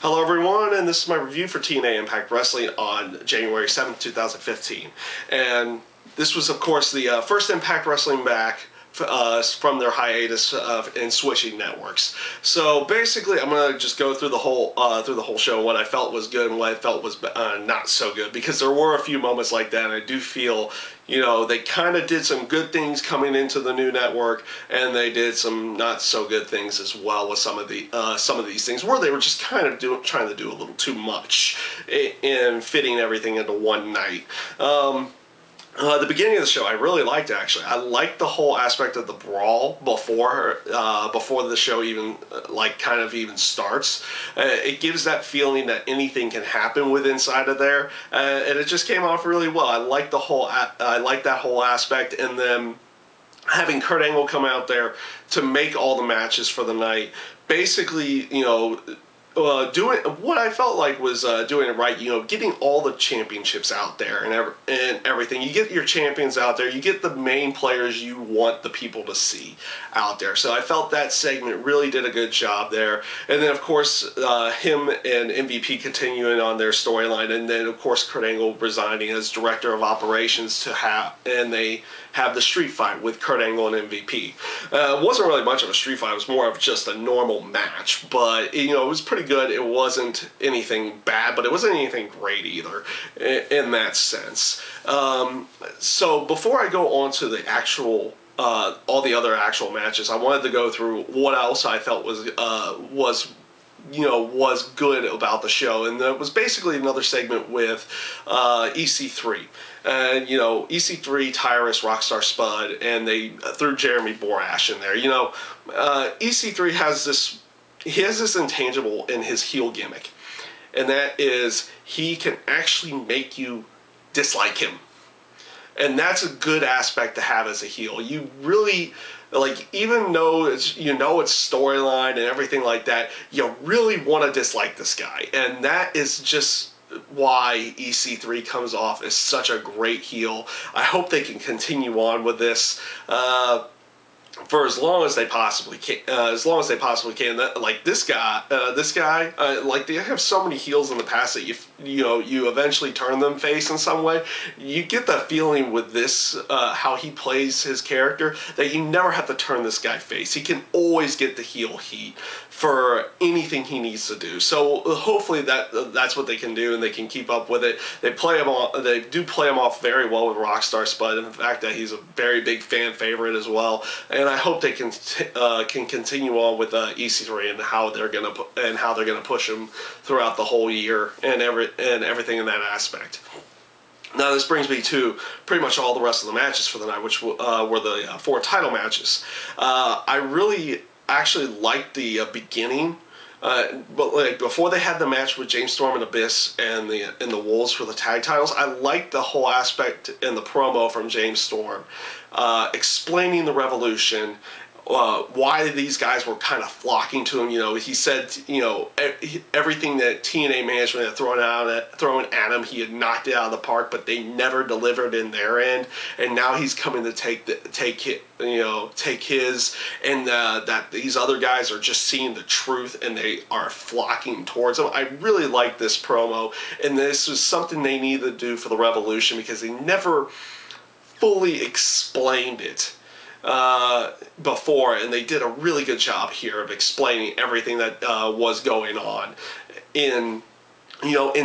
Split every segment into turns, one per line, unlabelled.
Hello everyone, and this is my review for TNA Impact Wrestling on January 7th, 2015. And this was, of course, the first Impact Wrestling back from their hiatus in switching networks. So basically, I'm gonna just go through the whole show, what I felt was good and what I felt was not so good, because there were a few moments like that, and I do feel, they kind of did some good things coming into the new network, and they did some not so good things as well with some of these things, where they were just kind of trying to do a little too much in fitting everything into one night. The beginning of the show I really liked, actually. I liked the whole aspect of the brawl before the show even even starts. It gives that feeling that anything can happen with inside of there, and it just came off really well. I like that whole aspect, and then having Kurt Angle come out there to make all the matches for the night, basically, doing what I felt like was doing it right. Getting all the championships out there and everything. You get your champions out there. You get the main players you want the people to see out there. So I felt that segment really did a good job there. And then, of course, him and MVP continuing on their storyline, and then, of course, Kurt Angle resigning as director of operations and they have the street fight with Kurt Angle and MVP. It wasn't really much of a street fight. It was more of just a normal match, but it was pretty good. It wasn't anything bad, but it wasn't anything great either in that sense. So before I go on to the actual all the other actual matches, I wanted to go through what else I felt was good about the show, and that was basically another segment with EC3. And, EC3, Tyrus, Rockstar Spud, and they threw Jeremy Borash in there. EC3 has this intangible in his heel gimmick, and that is he can actually make you dislike him. And that's a good aspect to have as a heel. You really, even though it's storyline and everything like that, you really want to dislike this guy. And that is just why EC3 comes off as such a great heel. I hope they can continue on with this for as long as they possibly can. This guy, they have so many heels in the past that you eventually turn them face in some way. You get that feeling with this, how he plays his character, that you never have to turn this guy face. He can always get the heel heat for anything he needs to do. So hopefully that's what they can do, and they can keep up with it. They do play him off very well with Rockstar Spud, and the fact that he's a very big fan favorite as well. And I hope they can continue on with EC3 and how they're gonna push him throughout the whole year and everything in that aspect. Now this brings me to pretty much all the rest of the matches for the night, which were the 4 title matches. I really actually liked the beginning, but before they had the match with James Storm and Abyss and the Wolves for the tag titles, I liked the whole aspect in the promo from James Storm, explaining the Revolution, why these guys were kind of flocking to him. He said, everything that TNA management had thrown at him, he had knocked it out of the park, but they never delivered in their end. And now he's coming to take his, and that these other guys are just seeing the truth and they are flocking towards him. I really like this promo, and this was something they needed to do for the Revolution, because they never fully explained it before, and they did a really good job here of explaining everything that was going on in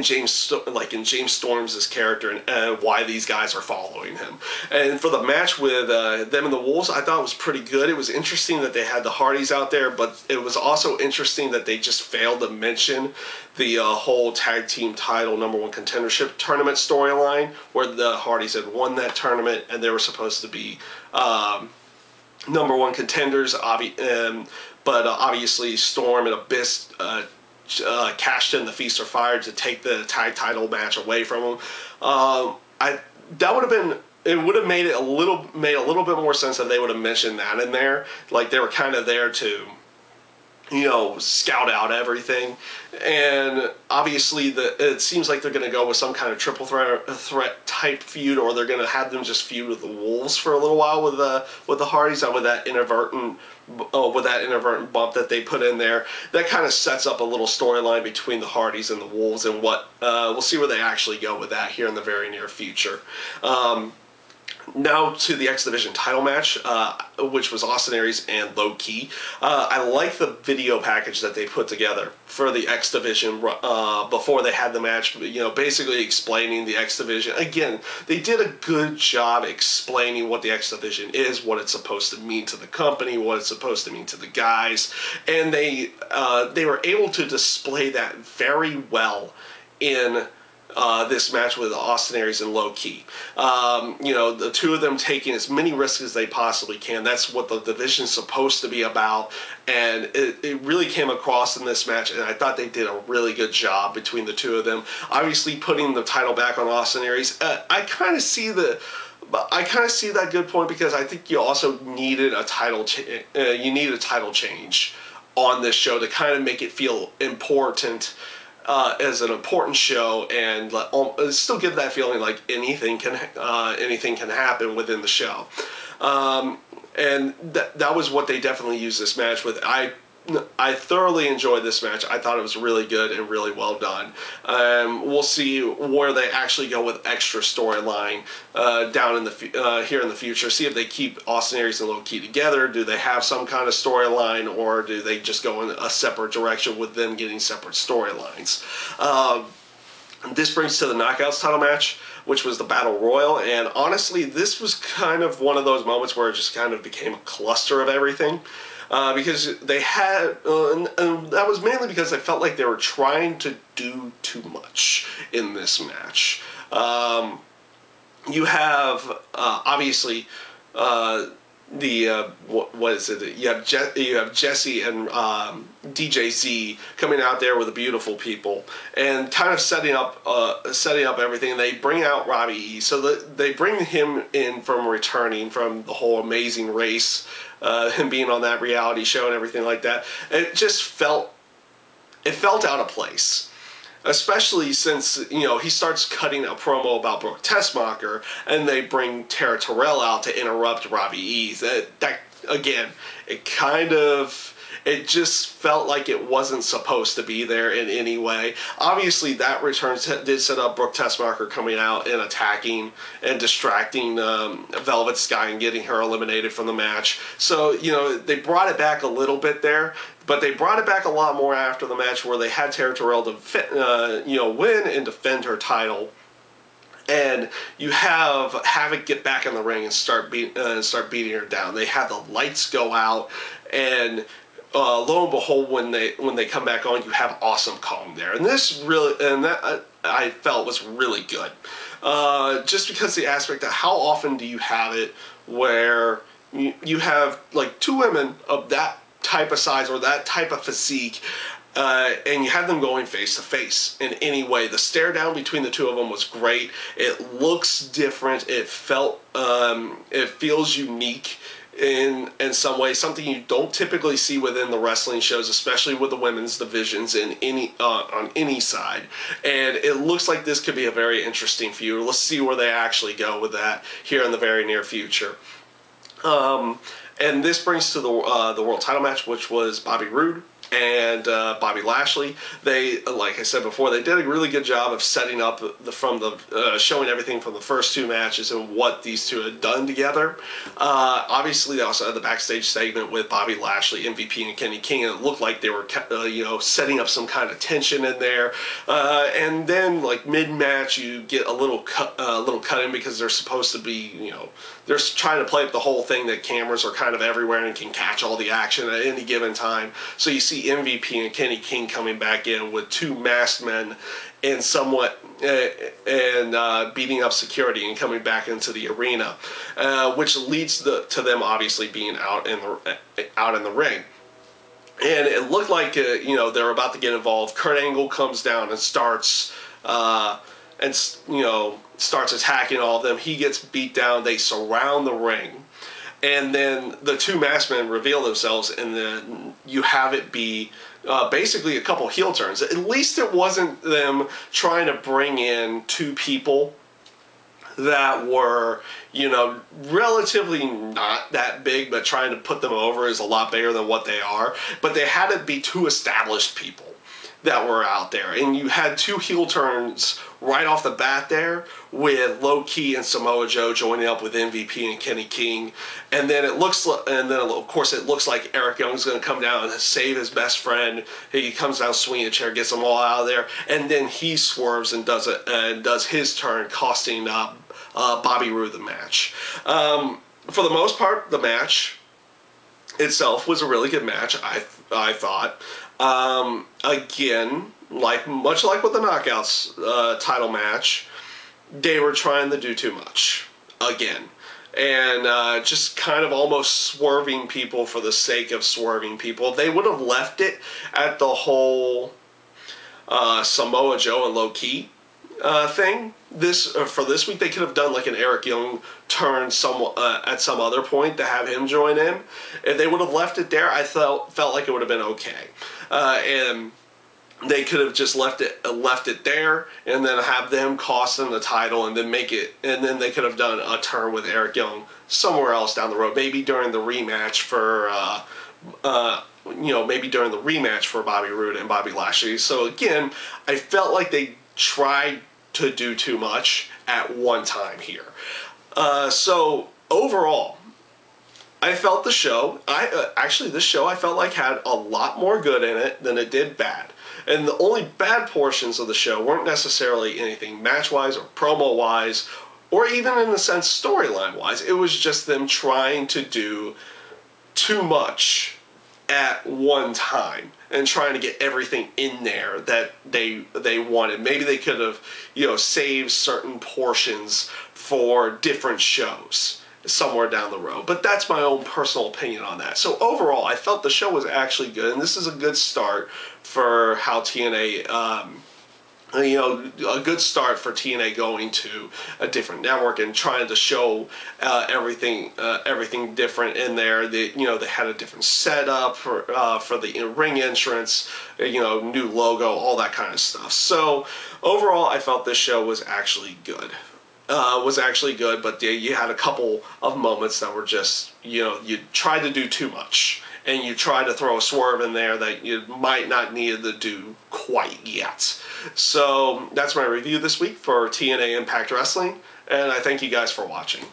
James Storm's character, and why these guys are following him. And for the match with them and the Wolves, I thought it was pretty good. It was interesting that they had the Hardys out there, but it was also interesting that they just failed to mention the whole tag team title #1 contendership tournament storyline, where the Hardys had won that tournament and they were supposed to be #1 contenders, but obviously Storm and Abyss cashed in the Feast or Fire to take the tag title match away from them. It would have made a little bit more sense if they would have mentioned that in there. Like, they were kind of there to scout out everything. And obviously, it seems like they're going to go with some kind of triple threat type feud, or they're going to have them just feud with the Wolves for a little while with the Hardys, with that inadvertent bump that they put in there. That kind of sets up a little storyline between the Hardys and the Wolves, and what we'll see where they actually go with that here in the very near future. Now to the X Division title match, which was Austin Aries and Loki. I like the video package that they put together for the X Division before they had the match. Basically explaining the X Division. Again, they did a good job explaining what the X Division is, what it's supposed to mean to the company, what it's supposed to mean to the guys, and they were able to display that very well in this match with Austin Aries and Loki. The two of them taking as many risks as they possibly can. That's what the division's supposed to be about, and it really came across in this match, and I thought they did a really good job between the two of them. Obviously, putting the title back on Austin Aries, I kind of see that good point, because I think you also needed a title change on this show to kind of make it feel important. As an important show, and still give that feeling like anything can happen within the show, and that was what they definitely used this match with. I thoroughly enjoyed this match. I thought it was really good and really well done. We'll see where they actually go with extra storyline down in the here in the future. See if they keep Austin Aries and Loki together. Do they have some kind of storyline, or do they just go in a separate direction with them getting separate storylines? This brings to the Knockouts title match, which was the Battle Royal, and honestly, this was kind of one of those moments where it just kind of became a cluster of everything. Because they had, and that was mainly because I felt like they were trying to do too much in this match. You have obviously what is it? You have Jesse and DJ Z coming out there with the beautiful people and kind of setting up everything. They bring out Robbie E, so they bring him in from returning from the whole Amazing Race. Him being on that reality show and everything like that, it just felt out of place, especially since he starts cutting a promo about Brooke Tessmacher, and they bring Tara Terrell out to interrupt Robbie E. That again, it just felt like it wasn't supposed to be there in any way. Obviously, that return did set up Brooke Tessmacher coming out and attacking and distracting Velvet Sky and getting her eliminated from the match. So, they brought it back a little bit there, but they brought it back a lot more after the match, where they had Tara Terrell win and defend her title. And you have Havoc get back in the ring and start beating her down. They have the lights go out, and lo and behold, when they come back on, you have Awesome Kong there, and that I felt was really good. Just because the aspect of how often do you have it where you have like two women of that type of size or that type of physique, and you have them going face to face in any way. The stare down between the two of them was great. It looks different. It feels unique in some way, something you don't typically see within the wrestling shows, especially with the women's divisions on any side. And it looks like this could be a very interesting feud. Let's see where they actually go with that here in the very near future. And this brings to the world title match, which was Bobby Roode and Bobby Lashley. They, like I said before, they did a really good job of setting up showing everything from the first two matches and what these two had done together. Obviously, they also had the backstage segment with Bobby Lashley, MVP, and Kenny King, and it looked like they were setting up some kind of tension in there. And then, like mid-match, you get a little cut in, because they're supposed to be, they're trying to play up the whole thing that cameras are kind of everywhere and can catch all the action at any given time. So you see MVP and Kenny King coming back in with two masked men and beating up security and coming back into the arena, which leads to them obviously being out in the ring. And it looked like they're about to get involved. Kurt Angle comes down and starts attacking all of them. He gets beat down. They surround the ring. and then the two masked men reveal themselves, and then you have it be basically a couple heel turns. At least it wasn't them trying to bring in two people that were, you know, relatively not that big, but trying to put them over is a lot bigger than what they are. But they had to be two established people that were out there, and you had two heel turns right off the bat there with Loki and Samoa Joe joining up with MVP and Kenny King, and then of course it looks like Eric Young's going to come down and save his best friend. He comes down swinging a chair, gets them all out of there, and then he swerves and does his turn, costing Bobby Roode the match. For the most part, the match itself was a really good match, I thought. Again, much like with the Knockouts title match, they were trying to do too much again, and just kind of almost swerving people for the sake of swerving people. They would have left it at the whole Samoa Joe and Loki thing. For this week, they could have done like an Eric Young turn at some other point to have him join in. If they would have left it there, I felt like it would have been okay. And they could have just left it there, and then have them cost them the title, and then then they could have done a turn with Eric Young somewhere else down the road, maybe during the rematch for Bobby Roode and Bobby Lashley. So again, I felt like they tried to do too much at one time here. So overall, I felt the show, this show I felt like had a lot more good in it than it did bad. And the only bad portions of the show weren't necessarily anything match-wise or promo-wise, or even in a sense storyline-wise. It was just them trying to do too much at one time and trying to get everything in there that they wanted. Maybe they could have, saved certain portions for different shows somewhere down the road. But that's my own personal opinion on that. So overall, I felt the show was actually good, and this is a good start for how TNA, a good start for TNA going to a different network and trying to show everything different in there. They had a different setup for the ring entrance, new logo, all that kind of stuff. So overall, I felt this show was actually good. But you had a couple of moments that were just, you tried to do too much, and you tried to throw a swerve in there that you might not need to do quite yet. So that's my review this week for TNA Impact Wrestling, and I thank you guys for watching.